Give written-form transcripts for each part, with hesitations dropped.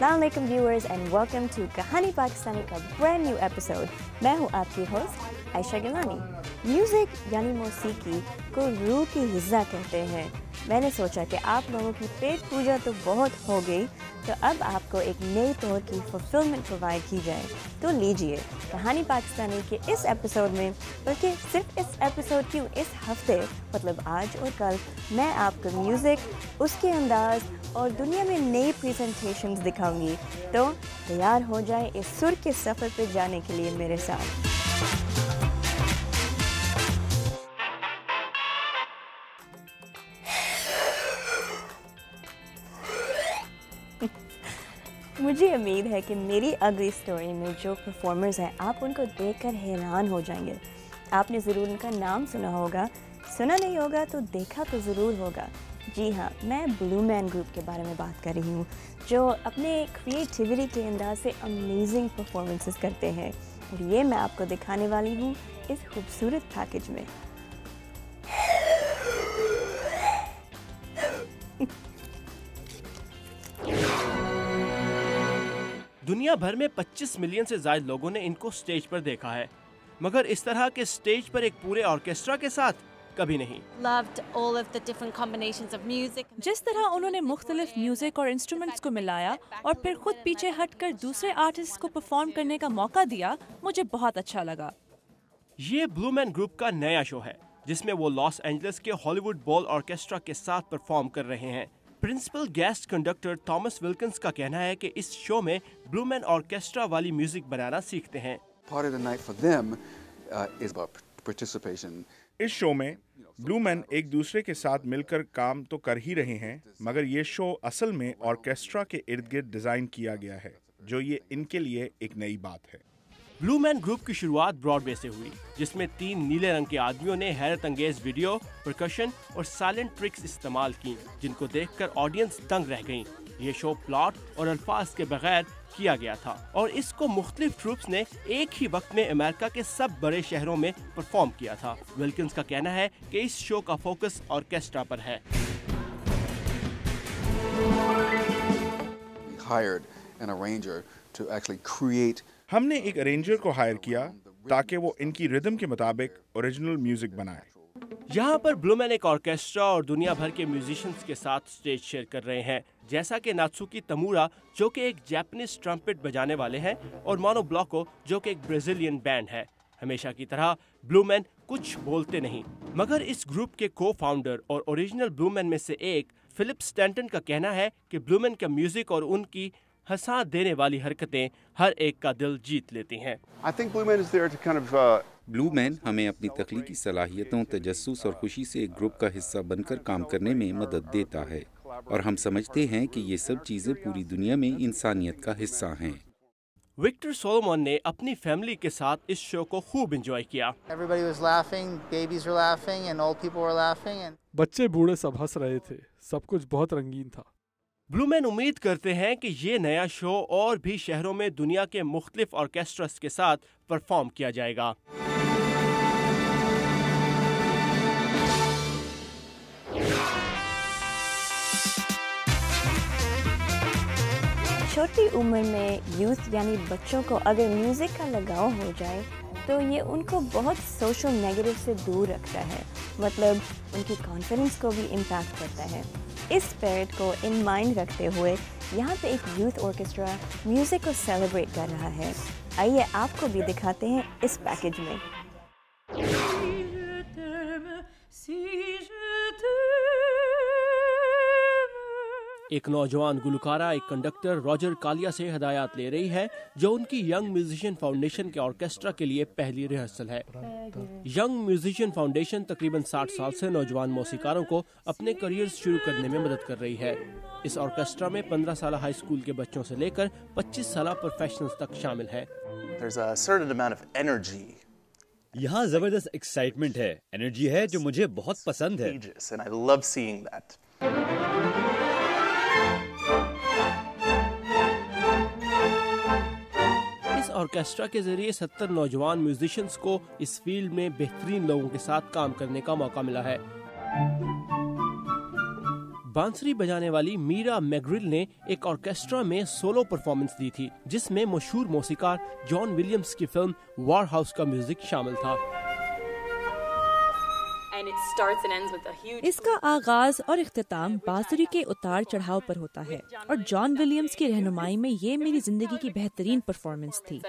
अस्सलाम वालेकुम viewers and welcome to कहानी पाकिस्तानी का ब्रांड न्यू एपिसोड। मैं हूँ आपकी होस्ट आयशा गिलानी। म्यूज़िक यानी मौसीकी को रूह की ग़िज़ा कहते हैं। मैंने सोचा कि आप लोगों की पेट पूजा तो बहुत हो गई, तो अब आपको एक नए तौर की फुलफिलमेंट प्रोवाइड की जाए। तो लीजिए कहानी पाकिस्तानी के इस एपिसोड में, बल्कि सिर्फ इस एपिसोड क्यों, इस हफ्ते मतलब आज और कल, मैं आपको म्यूज़िक, उसके अंदाज और दुनिया में नई प्रेजेंटेशंस दिखाऊंगी। तो तैयार हो जाए इस सुर के सफ़र पर जाने के लिए मेरे साथ। मुझे उम्मीद है कि मेरी अगली स्टोरी में जो परफॉर्मर्स हैं, आप उनको देखकर हैरान हो जाएंगे। आपने ज़रूर उनका नाम सुना होगा, सुना नहीं होगा तो देखा तो ज़रूर होगा। जी हाँ, मैं ब्लू मैन ग्रुप के बारे में बात कर रही हूँ, जो अपने क्रिएटिविटी के अंदाज से अमेजिंग परफॉर्मेंसेस करते हैं, और ये मैं आपको दिखाने वाली हूँ इस खूबसूरत पैकेज में। दुनिया भर में 25 मिलियन से ज़्यादा लोगों ने इनको स्टेज पर देखा है, मगर इस तरह के स्टेज पर एक पूरे ऑर्केस्ट्रा के साथ कभी नहीं। जिस तरह उन्होंने मुख्तलिफ म्यूजिक और इंस्ट्रूमेंट्स को मिलाया और फिर खुद पीछे हटकर दूसरे आर्टिस्ट को परफॉर्म करने का मौका दिया, मुझे बहुत अच्छा लगा। ये ब्लू मैन ग्रुप का नया शो है, जिसमें वो लॉस एंजलिस के हॉलीवुड बॉल ऑर्केस्ट्रा के साथ परफॉर्म कर रहे हैं। Principal guest conductor Thomas Wilkins का कहना है कि इस शो में ब्लू मैन ऑर्केस्ट्रा वाली म्यूजिक बनाना सीखते हैं। इस शो में ब्लू मैन एक दूसरे के साथ मिलकर काम तो कर ही रहे हैं, मगर ये शो असल में ऑर्केस्ट्रा के इर्द गिर्द डिजाइन किया गया है, जो ये इनके लिए एक नई बात है। ब्लू मैन ग्रुप की शुरुआत ब्रॉडवे से हुई, जिसमें 3 नीले रंग के आदमियों ने हैरत अंगेज वीडियो, परकशन और साइलेंट ट्रिक्स इस्तेमाल की, जिनको देखकर ऑडियंस दंग रह गई। ये शो प्लॉट और अल्फाज के बगैर किया गया था, और इसको मुख्तलिफ ट्रूप्स ने एक ही वक्त में अमेरिका के सब बड़े शहरों में परफॉर्म किया था। विल्किंस का कहना है कि इस शो का फोकस ऑर्केस्ट्रा पर है। हमने एक अरेंजर को हायर किया ताकि वो इनकी रिदम के मुताबिक ओरिजिनल म्यूजिक बनाए। यहाँ पर ब्लू मैन एक ऑर्केस्ट्रा और दुनिया भर के म्यूजिशियंस के साथ स्टेज शेयर कर रहे हैं, जैसा कि नात्सुकी तमुरा, जो कि एक जापानीज ट्रम्पेट बजाने वाले हैं, और मानो ब्लॉको, जो कि एक ब्राजीलियन बैंड है। हमेशा की तरह ब्लू मैन कुछ बोलते नहीं, मगर इस ग्रुप के को फाउंडर और ओरिजिनल ब्लू मैन में से एक फिलिप स्टैंटन का कहना है कि ब्लू मैन का म्यूजिक और उनकी हंसा देने वाली हरकतें हर एक का दिल जीत लेती हैं। ब्लू मैन हमें अपनी तख्लीकी सलाहियतों, तजस्सुस और खुशी से एक ग्रुप का हिस्सा बनकर काम करने में मदद देता है, और हम समझते हैं कि ये सब चीज़ें पूरी दुनिया में इंसानियत का हिस्सा हैं। विक्टर सोलोमन ने अपनी फैमिली के साथ इस शो को खूब एंजॉय किया। बच्चे बूढ़े सब हंस रहे थे, सब कुछ बहुत रंगीन था। ब्लू मैन उम्मीद करते हैं कि ये नया शो और भी शहरों में दुनिया के मुख्तलिफ ऑर्केस्ट्रास के साथ परफॉर्म किया जाएगा। छोटी उम्र में यूथ यानी बच्चों को अगर म्यूज़िक का लगाव हो जाए, तो ये उनको बहुत सोशल नेगेटिव से दूर रखता है, मतलब उनकी कॉन्फिडेंस को भी इम्पैक्ट करता है। इस स्पिरिट को इन माइंड रखते हुए यहाँ पे एक यूथ ऑर्केस्ट्रा म्यूज़िक को सेलिब्रेट कर रहा है। आइए आपको भी दिखाते हैं इस पैकेज में। एक नौजवान गुलकारा एक कंडक्टर रॉजर कालिया से हिदायत ले रही है, जो उनकी यंग म्यूजिशियन फाउंडेशन के ऑर्केस्ट्रा के लिए पहली रिहर्सल है। यंग म्यूजिशियन फाउंडेशन तकरीबन 60 साल से नौजवान मौसीकारों को अपने करियर शुरू करने में मदद कर रही है। इस ऑर्केस्ट्रा में 15 साल हाई स्कूल के बच्चों से लेकर 25 साल प्रोफेशनल्स तक शामिल है। यहाँ जबरदस्त एक्साइटमेंट है, एनर्जी है जो मुझे बहुत पसंद है। इस ऑर्केस्ट्रा के जरिए 70 नौजवान म्यूजिशियंस को इस फील्ड में बेहतरीन लोगों के साथ काम करने का मौका मिला है। बांसुरी बजाने वाली मीरा मैग्रिल ने एक ऑर्केस्ट्रा में सोलो परफॉर्मेंस दी थी, जिसमें मशहूर मौसीकार जॉन विलियम्स की फिल्म वॉर हाउस का म्यूजिक शामिल था। इसका आगाज और इख्तिताम बांसुरी के उतार चढ़ाव पर होता है और जॉन विलियम्स की रहनुमाई में ये मेरी जिंदगी की बेहतरीन परफॉर्मेंस थी।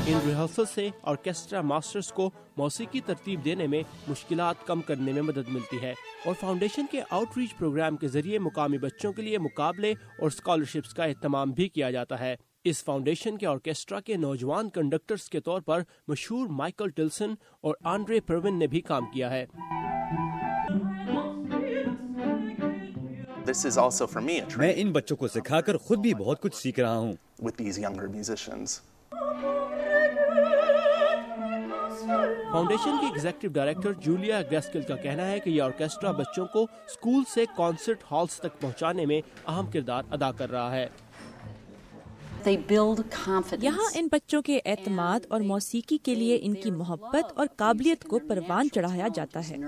इन रिहर्सल से ऑर्केस्ट्रा मास्टर्स को मौसीकी तरतीब देने में मुश्किलात कम करने में मदद मिलती है और फाउंडेशन के आउटरीच प्रोग्राम के जरिए मुकामी बच्चों के लिए मुकाबले और स्कॉलरशिप्स का एहतमाम भी किया जाता है। इस फाउंडेशन के ऑर्केस्ट्रा के नौजवान कंडक्टर्स के तौर पर मशहूर माइकल टिल्सन और आंड्रे पर्विन ने भी काम किया है। मैं इन बच्चों को सिखाकर खुद भी बहुत कुछ सीख रहा हूँ। फाउंडेशन की एग्जीक्यूटिव डायरेक्टर जूलिया गैस्किल का कहना है कि यह ऑर्केस्ट्रा बच्चों को स्कूल से कॉन्सर्ट हॉल्स तक पहुंचाने में अहम किरदार अदा कर रहा है। यहाँ इन बच्चों के एतमाद और मौसीकी के लिए इनकी मोहब्बत और काबिलियत को परवान चढ़ाया जाता है।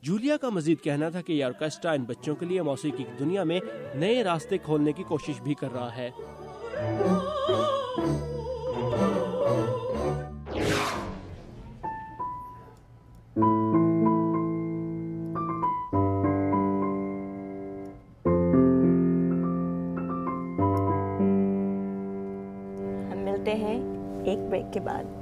जूलिया का मजीद कहना था कि यह ऑर्केस्ट्रा इन बच्चों के लिए मौसीकी की दुनिया में नए रास्ते खोलने की कोशिश भी कर रहा है। हम मिलते हैं एक ब्रेक के बाद।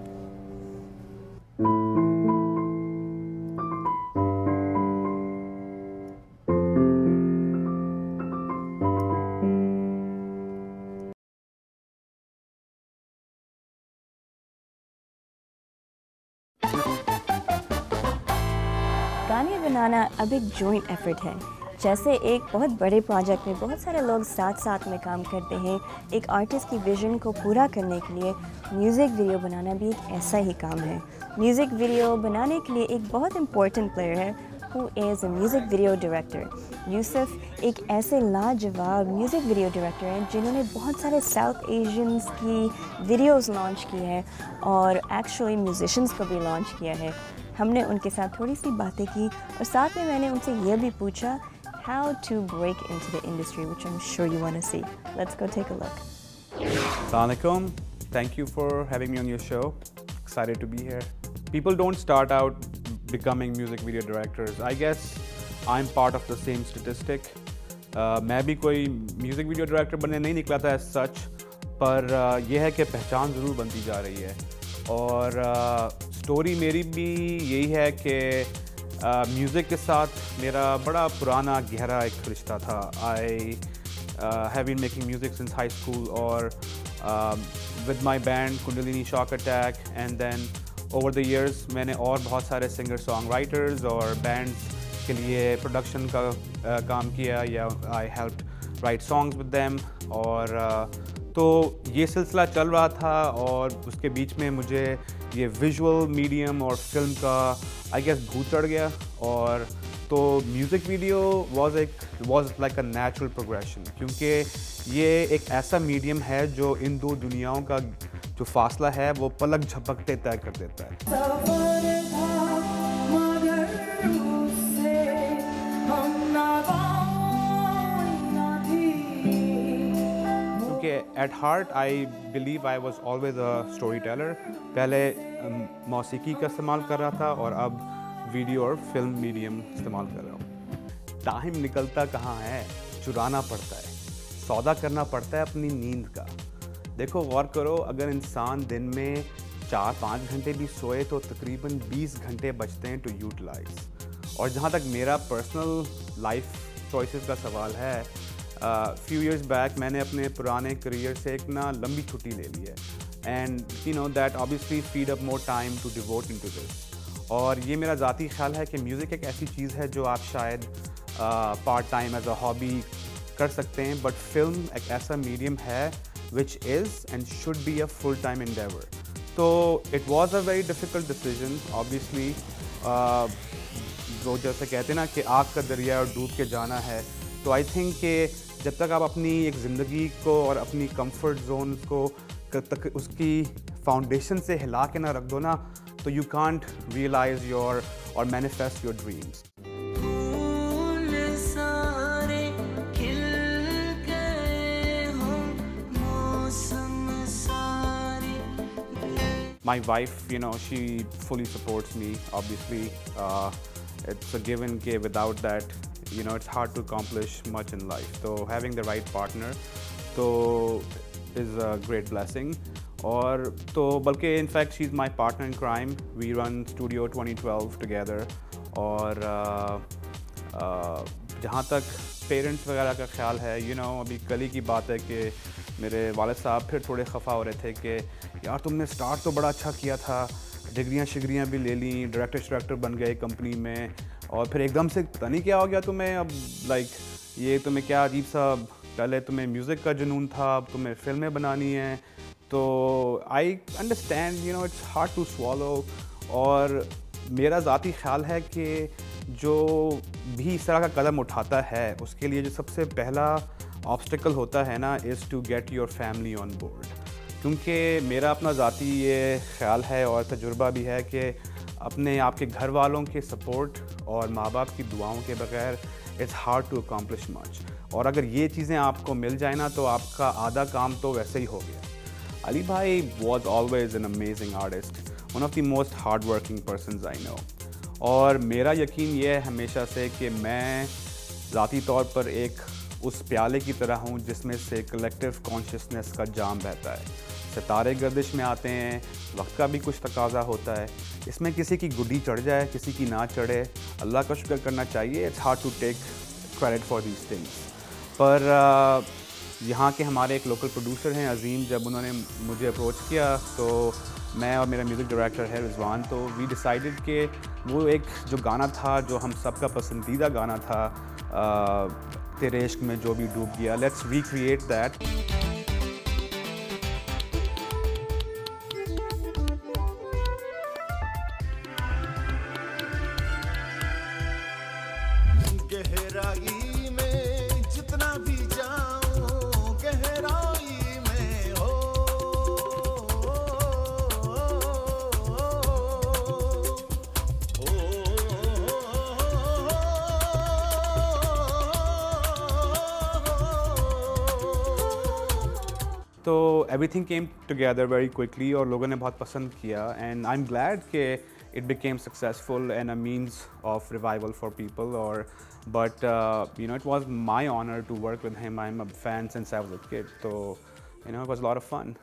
गाने बनाना अब एक जॉइंट एफर्ट है। जैसे एक बहुत बड़े प्रोजेक्ट में बहुत सारे लोग साथ साथ में काम करते हैं, एक आर्टिस्ट की विजन को पूरा करने के लिए म्यूज़िक वीडियो बनाना भी एक ऐसा ही काम है। म्यूज़िक वीडियो बनाने के लिए एक बहुत इम्पोर्टेंट प्लेयर है who is a music video director. Yusuf एक ऐसे लाजवाब म्यूज़िक वीडियो डायरेक्टर हैं जिन्होंने बहुत सारे साउथ एशियंस की वीडियोस लॉन्च की हैं और एक्चुअली म्यूजिशियंस को भी लॉन्च किया है। हमने उनके साथ थोड़ी सी बातें की और साथ में मैंने उनसे ये भी पूछा how to break into the industry, which I'm sure you want to see. Let's go take a look. Assalamu alaikum. Thank you for having me on your show. Excited to be here. People don't start out becoming music video directors. I guess I'm part of the same statistic. मैं भी कोई music video director बनने नहीं निकला था as such, पर यह है कि पहचान ज़रूर बनती जा रही है और स्टोरी मेरी भी यही है कि म्यूज़िक के साथ मेरा बड़ा पुराना गहरा एक रिश्ता था। I have been making music since high school और with my band Kundalini shock attack and then over the years मैंने और बहुत सारे सिंगर सॉन्ग राइटर्स और बैंड्स के लिए प्रोडक्शन का काम किया या I helped write songs with them और तो ये सिलसिला चल रहा था और उसके बीच में मुझे ये विजुअल मीडियम और फिल्म का आई गेस भूत चढ़ गया और तो music video was like a natural progression क्योंकि ये एक ऐसा मीडियम है जो इन दो दुनियाओं का जो फासला है वो पलक झपकते तय कर देता है। At heart I believe I was always a story teller. पहले मौसीकी का इस्तेमाल कर रहा था और अब वीडियो और फिल्म मीडियम इस्तेमाल कर रहा हूँ। टाइम निकलता कहाँ है, चुराना पड़ता है, सौदा करना पड़ता है अपनी नींद का। देखो गौर करो, अगर इंसान दिन में 4-5 घंटे भी सोए तो तकरीबन 20 घंटे बचते हैं टू यूटिलाइज। और जहाँ तक मेरा पर्सनल लाइफ चॉइसेस का सवाल है, फ्यू इयर्स बैक मैंने अपने पुराने करियर से एक ना लंबी छुट्टी ले ली है and you know that obviously freed up more time to devote into this. और ये मेरा ज़ाती ख्याल है कि म्यूज़िक एक ऐसी चीज़ है जो आप शायद part time as a hobby कर सकते हैं, बट फिल्म एक ऐसा मीडियम है which is and should be a full time endeavour. तो it was a very difficult decision obviously. जो जैसे कहते हैं ना कि आग का दरिया और डूब के जाना है, तो आई थिंक कि जब तक आप अपनी एक ज़िंदगी को और अपनी कंफर्ट जोन को तक उसकी फाउंडेशन से हिला के ना रख दो ना, तो you can't realize your or manifest your dreams. My wife, she fully supports me, obviously. It's a given that without that, it's hard to accomplish much in life. So having the right partner is a great blessing. और तो बल्कि in fact she's my partner in crime. We run Studio 2012 together. और जहाँ तक parents वगैरह का ख्याल है, अभी कल ही की बात है कि मेरे वालिद साहब फिर थोड़े खफा हो रहे थे कि यार तुमने स्टार्ट तो बड़ा अच्छा किया था, डिग्रियाँ भी ले ली, डायरेक्टर बन गए कंपनी में, और फिर एकदम से पता नहीं क्या हो गया तुम्हें, अब ये तुम्हें क्या अजीब सा, पहले तुम्हें म्यूज़िक का जुनून था, अब तुम्हें फिल्में बनानी हैं. तो I understand, it's hard to swallow. और मेरा ज़ाती ख्याल है कि जो भी इस तरह का कदम उठाता है उसके लिए जो सबसे पहला ऑब्स्टिकल होता है ना, is to get your family on board. क्योंकि मेरा अपना ज़ाती ये ख्याल है और तजुर्बा भी है कि अपने आपके घर वालों के सपोर्ट और माँ बाप की दुआओं के बगैर it's hard to accomplish much. और अगर ये चीज़ें आपको मिल जाए ना तो आपका आधा काम तो वैसे ही हो गया. अली भाई was always an amazing artist, one of the most hard working persons I know. और मेरा यकीन ये है हमेशा से कि मैं ज़ाती तौर पर एक उस प्याले की तरह हूँ जिसमें से कलेक्टिव कॉन्शियसनेस का जाम बहता है. सितारे गर्दिश में आते हैं, वक्त का भी कुछ तकाजा होता है. इसमें किसी की गुड्डी चढ़ जाए, किसी की ना चढ़े, अल्लाह का शुक्र करना चाहिए. It's hard to take credit for these things. पर यहाँ के हमारे एक लोकल प्रोड्यूसर हैं अजीम, जब उन्होंने मुझे अप्रोच किया तो मैं और मेरा म्यूज़िक डायरेक्टर है रिजवान, तो वी डिसाइडेड कि वो एक जो गाना था जो हम सबका पसंदीदा गाना था, तेरे इश्क में जो भी डूब गया, लेट्स रिक्रिएट दैट. गहराई में जितना भी जाऊं, गहराई में हो, तो everything came together very quickly और लोगों ने बहुत पसंद किया. एंड आई एम ग्लैड कि it became successful and a means of revival for people. But it was my honor to work with him. I'm a fan since I was a kid, so it was a lot of fun.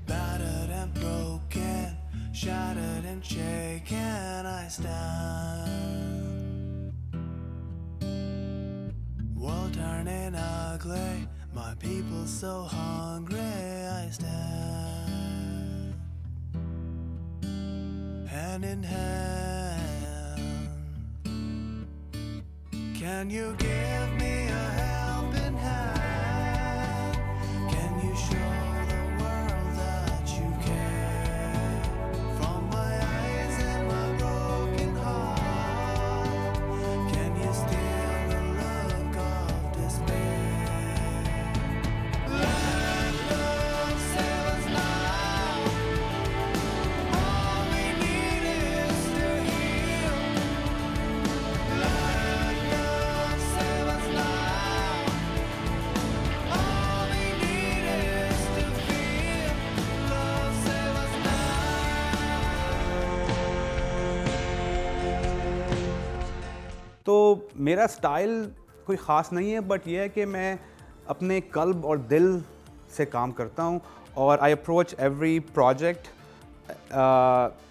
battered and broken, shattered and shaken, I stand. World turning ugly, my people so hungry, I stand. Hand in hand, can you give me a helping hand? Can you show the world that you care? From my eyes and my broken heart, can you steal the look of despair? Let love save us now. तो मेरा style कोई ख़ास नहीं है, but ये है कि मैं अपने कल्ब और दिल से काम करता हूँ और आई अप्रोच एवरी प्रोजेक्ट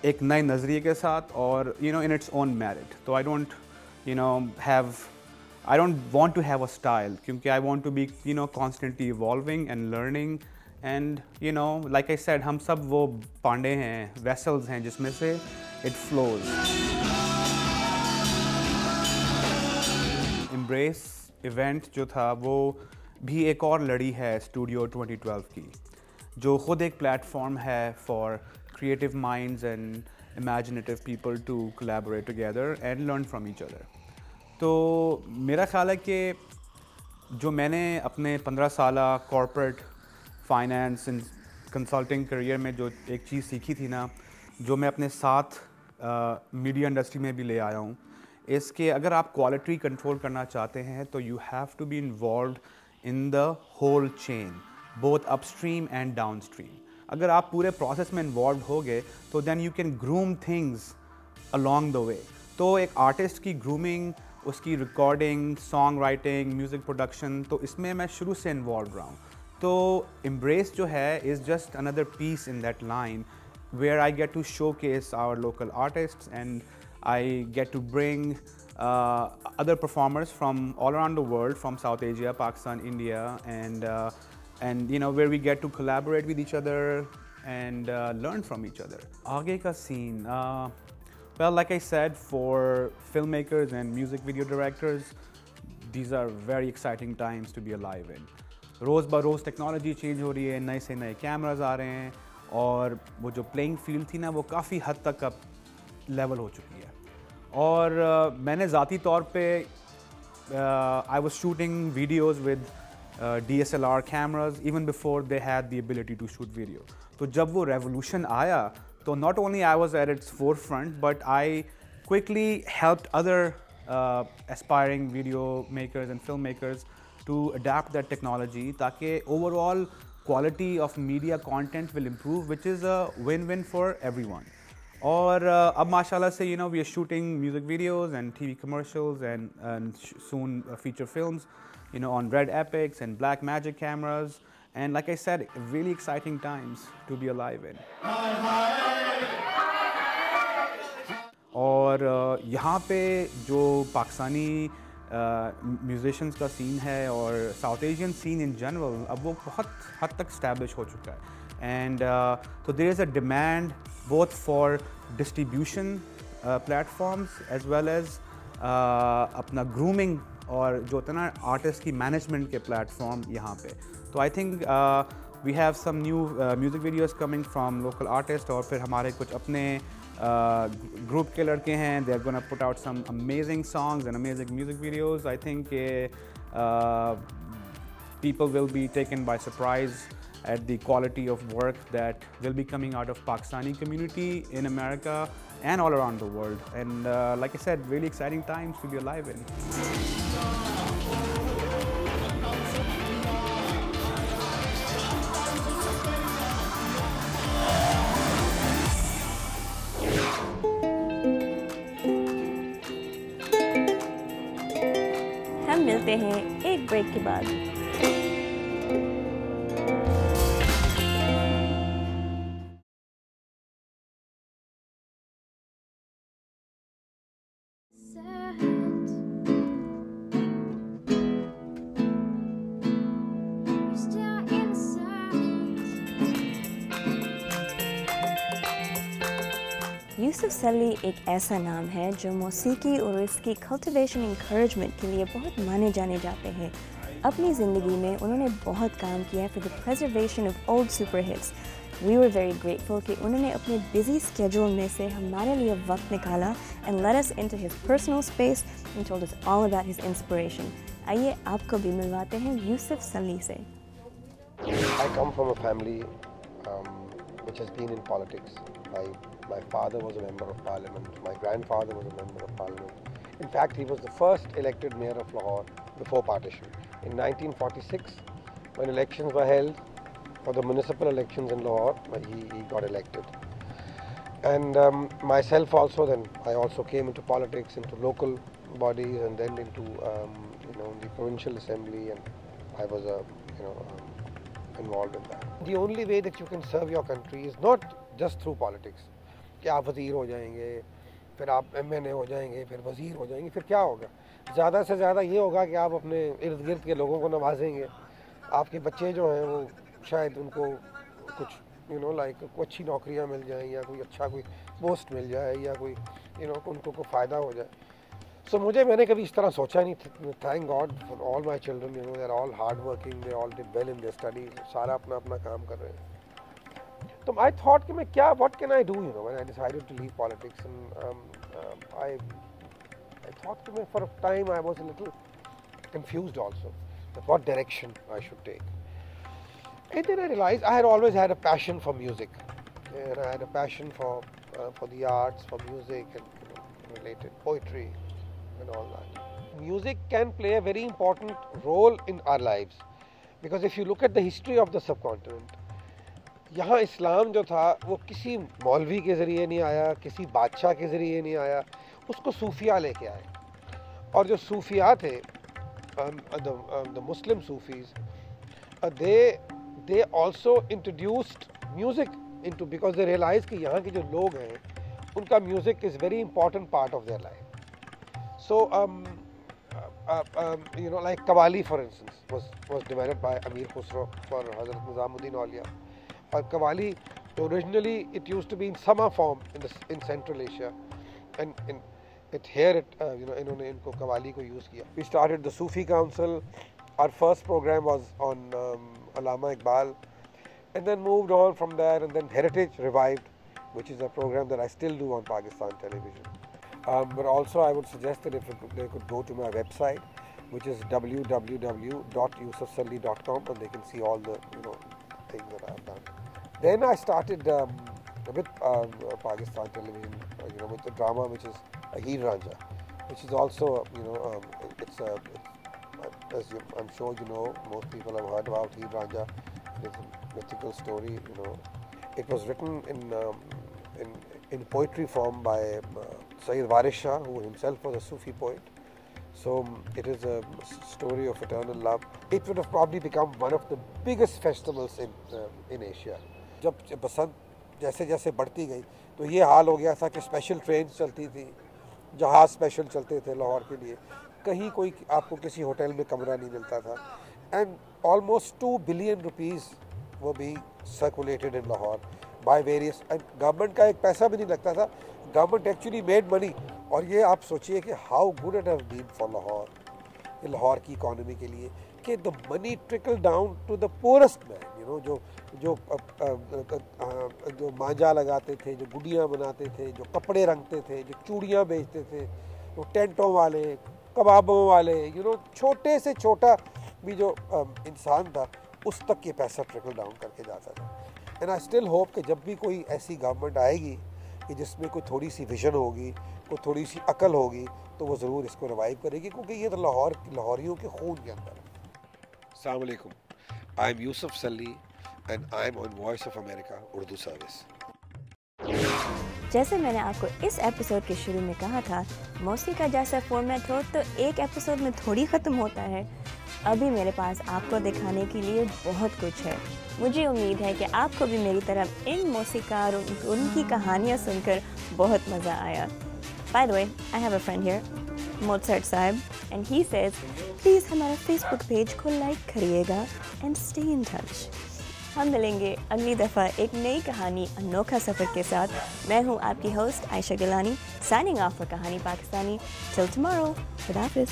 एक नए नज़रिए के साथ और इन इट्स ओन मेरिट. तो I don't want to have a style, क्योंकि I want to be constantly evolving and learning. And like I said, हम सब वो पांडे हैं, वेसल्स हैं जिसमें से इट फ्लोज. एम्ब्रेस इवेंट जो था वो भी एक और लड़ी है स्टूडियो 2012 की, जो ख़ुद एक प्लेटफॉर्म है for creative minds and imaginative people to collaborate together and learn from each other. तो मेरा ख्याल है कि जो मैंने अपने 15 साला कॉर्पोरेट फाइनेंस कंसल्टिंग करियर में जो एक चीज़ सीखी थी ना, जो मैं अपने साथ मीडिया इंडस्ट्री में भी ले आया हूँ, इसके अगर आप क्वालिटी कंट्रोल करना चाहते हैं तो you have to be involved in the whole chain, both upstream and downstream. अगर आप पूरे प्रोसेस में इन्वॉल्व हो गए तो then you can groom things along the way. तो एक आर्टिस्ट की ग्रूमिंग, उसकी recording, song writing, music production, तो इसमें मैं शुरू से इन्वॉल्व रहा हूँ। तो एम्ब्रेस जो है is just another piece in that line where I get to showcase our local artists, and I get to bring other performers from all around the world, from South Asia, Pakistan, India, and you know, where we get to collaborate with each other and learn from each other. Aage ka scene, well, like I said, for filmmakers and music video directors, these are very exciting times to be alive in. रोज़ ब रोज़ technology change हो रही है, नए से नए cameras आ रहे हैं, और वो जो प्लेइंग फील्ड थी ना, वो काफ़ी हद तक अब लेवल हो चुकी है। और मैंने ज़ाती तौर पे I was shooting videos with DSLR cameras even before they had the ability to shoot video. तो जब वो रेवोल्यूशन आया तो not only I was at its forefront, but I quickly helped other aspiring video makers and filmmakers to adapt that technology, ताकि overall quality of media content will improve, which is a win-win for everyone. और अब माशाल्लाह से, you know, we are shooting music videos and TV commercials and soon feature films, you know, on Red Epics and Blackmagic cameras, and like I said, really exciting times to be alive in. और यहाँ पे जो Pakistani musicians का scene है और south Asian seen in general, अब वो बहुत हद तक स्टैब्लिश हो चुका है। एंड तो there is a demand both for distribution platforms as well as अपना ग्रूमिंग, और जो होता है ना आर्टिस्ट की मैनेजमेंट के प्लेटफॉर्म यहाँ पे। तो I think we have some new music videos coming from local artist, और फिर हमारे कुछ अपने ग्रुप के लड़के हैं, they are gonna put out some amazing songs and amazing music videos. I think people will be taken by surprise at the quality of work that will be coming out of Pakistani community in America and all around the world. And like I said, really exciting times to be alive in. हम मिलते हैं एक break के बाद। यूसुफ सली एक ऐसा नाम है जो मौसीकी और इसकी कल्टिवेशन इंकरेजमेंट के लिए बहुत माने जाने जाते हैं। अपनी ज़िंदगी में उन्होंने बहुत काम किया है for the preservation of old super hits. We were very grateful कि उन्होंने अपने बिजी स्केड्यूल में से हमारे लिए वक्त निकाला and let us into his personal space and told us all about his inspiration. आइए आपको भी मिलवाते हैं यूसुफ सली से। I come from a family which has been in politics. My father was a member of parliament. My grandfather was a member of parliament. In fact, he was the first elected mayor of Lahore before partition. In 1946, when elections were held for the municipal elections in Lahore, he got elected. And myself also, then I also came into politics, into local bodies, and then into the provincial assembly, and I was involved in that. The only way that you can serve your country is not just through politics. कि आप वज़ीर हो जाएंगे, फिर आप MNA हो जाएंगे, फिर वज़ीर हो जाएंगे, फिर क्या होगा? ज़्यादा से ज़्यादा ये होगा कि आप अपने इर्द गिर्द के लोगों को नवाजेंगे। आपके बच्चे जो हैं वो शायद उनको कुछ कोई अच्छी नौकरियां मिल जाएं, या कोई अच्छा कोई पोस्ट मिल जाए, या कोई उनको कोई फ़ायदा हो जाए। सो मैंने कभी इस तरह सोचा नहीं। Thank God for all my children, they are all hard working, they all did well in their studies, सारा अपना अपना काम कर रहे हैं। तो आई थॉट कि मैं क्या, what can I do, when I decided to leave politics, and I thought कि for a time I was a little confused also that what direction I should take. And then I realized I had always had a passion for music, and I had a passion for the arts, for music and related poetry and all that. Music can play a very important role in our lives, because if you look at the history of the subcontinent, यहाँ इस्लाम जो था वो किसी मौलवी के ज़रिए नहीं आया, किसी बादशाह के ज़रिए नहीं आया, उसको सूफिया लेके आए. और जो सूफिया थे, the Muslim Sufis, they also introduced music into, because they realized कि यहाँ के जो लोग हैं उनका music is very important part of their life. So you know, like Qawwali for instance was developed by Amir Khusro for Hazrat Nizamuddin Auliya. Or Qawwali, originally it used to be in Sama form in Central Asia, and here you know, इन्होंने इनको Qawwali को use किया. We started the Sufi Council. Our first program was on Allama Iqbal, and then moved on from there, and then Heritage revived, which is a program that I still do on Pakistan television. But also I would suggest that if they could go to my website, which is www.yusufsalli.com, and they can see all the things that I have done. Then I started with Pakistan television, with the drama which is Heer Ranjha, which is also it's as I'm sure you know, most people have heard about Heer Ranjha. It is a mythical story. It was written in poetry form by Sayyid Waris Shah, who himself was a Sufi poet. So it is a story of eternal love. It would have probably become one of the biggest festivals in Asia. जब बसंत जैसे जैसे बढ़ती गई तो ये हाल हो गया था कि स्पेशल ट्रेन चलती थी, जहाज़ स्पेशल चलते थे लाहौर के लिए, कहीं कोई आपको किसी होटल में कमरा नहीं मिलता था. And almost 2 billion rupees were being circulated in Lahore by various, and government का एक पैसा भी नहीं लगता था. Government actually made money. और ये आप सोचिए कि how good it has been for Lahore, Lahore की इकोनॉमी के लिए, कि the money trickled down to the poorest man. जो मांझा लगाते थे, जो गुड़ियाँ बनाते थे, जो कपड़े रंगते थे, जो चूड़ियाँ बेचते थे, जो टेंटों वाले, कबाबों वाले, छोटे से छोटा भी जो इंसान था, उस तक ये पैसा ट्रिकल डाउन करके जाता था. एंड आई स्टिल होप कि जब भी कोई ऐसी गवर्नमेंट आएगी कि जिसमें कोई थोड़ी सी विजन होगी, कोई थोड़ी सी अकल होगी, तो वो ज़रूर इसको रिवाइव करेगी, क्योंकि ये तो लाहौरियों के खून के अंदर है. अस्सलाम वालेकुम. I am Yusuf Salli and I am on Voice of America Urdu Service. जैसे मैंने आपको इस एपिसोड के शुरू में कहा था, मौसीकी का जैसा फॉर्मेट हो तो एक एपिसोड में थोड़ी ख़त्म होता है. अभी मेरे पास आपको दिखाने के लिए बहुत कुछ है. मुझे उम्मीद है कि आपको भी मेरी तरह इन मौसीकार उनकी कहानियाँ सुनकर बहुत मज़ा आया. By the way, I have a friend here, Mozart साहब, and he says, please हमारा Facebook पेज को लाइक करिएगा and stay in touch. हम मिलेंगे अगली दफ़ा एक नई कहानी, अनोखा सफ़र के साथ. मैं हूँ आपकी host Ayesha Gilani, signing off for Kahani Pakistani. Till tomorrow, खुदा हाफिज़.